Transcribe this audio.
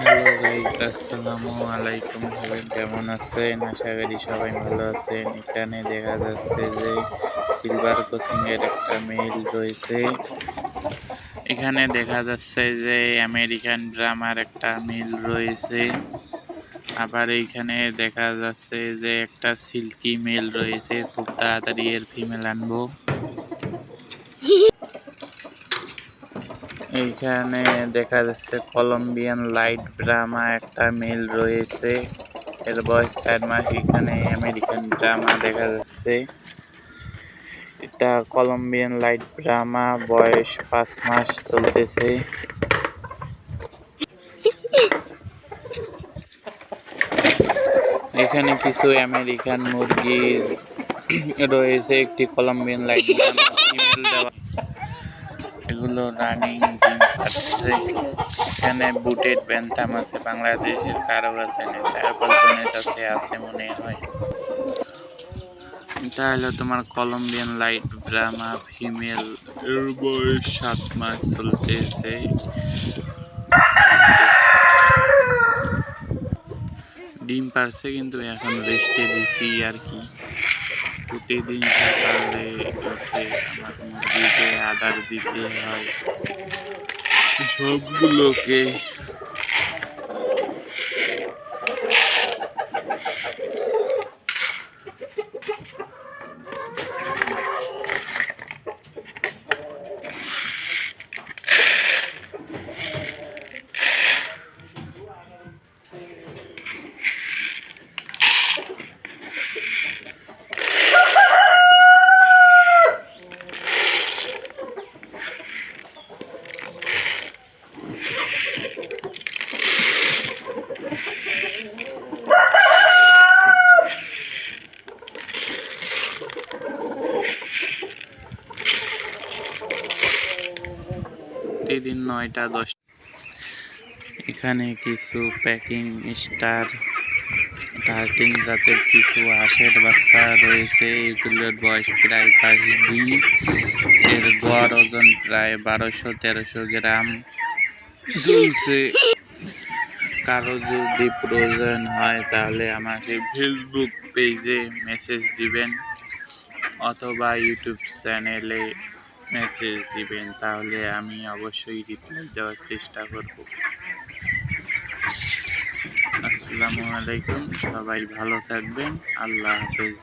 Hello guys, আসসালামু আলাইকুম। সবাই কেমন আছেন? আশা করি সবাই ভালো আছেন। এখানে দেখা যাচ্ছে যে সিলভার কোচিং এর একটা মেইল রয়েছে। এখানে দেখা যাচ্ছে যে আমেরিকান ড্রামার একটা মেইল রয়েছে। আবার এইখানে দেখা যাচ্ছে যে একটা সিল্কি মেল রয়েছে। খুব তাড়াতাড়ি এর ফিমেল আনবো। এইখানে দেখা যাচ্ছে কলম্বিয়ান লাইট ব্রাহ্মা একটা মেল রয়েছে, এর বয়স 4 মাস। এখানে আমেরিকান ব্রাহ্মা দেখা যাচ্ছে, এটা কলম্বিয়ান লাইট ব্রাহ্মা, বয়স 5 মাস চলতেছে। এখানে কিছু আমেরিকান মুরগির রয়েছে, একটি কলম্বিয়ান লাইট ব্রাহ্মা ফিমেল দেওয়া, এগুলো রানিং ডিম পাচ্ছে। এখানে বুটেড ব্যান্থাম আছে, বাংলাদেশের কারো কাছে নেই, 4-5 জনের কাছে আছে মনে হয়। এটা হলো তোমার কলম্বিয়ান লাইট ব্রাহ্মা ফিমেল, এর বয়স 7 মাস চলতেছে। ডিম পারছে কিন্তু এখন রেস্টে দিছি আর কি। প্রতিদিন সকালে উঠে আমার মুরগিকে আদার দিতে হয় সবগুলোকে। প্রতিদিন 9টা-10। এখানে কিছু প্যাকিং স্টার ডার্টিং জাতের কিছু হাঁসের বাচ্চা রয়েছে, এগুলোর বয়স প্রায় 5 দিন। এর গড় ওজন প্রায় 1200-1300 গ্রাম চলছে। কারো যদি প্রয়োজন হয় তাহলে আমাকে ফেসবুক পেজে মেসেজ দিবেন অথবা ইউটিউব চ্যানেলে মেসেজ দিবেন, তাহলে আমি অবশ্যই রিপ্লাই দেওয়ার চেষ্টা করব। আসসালামু আলাইকুম, সবাই ভালো থাকবেন। আল্লাহ হাফেজ।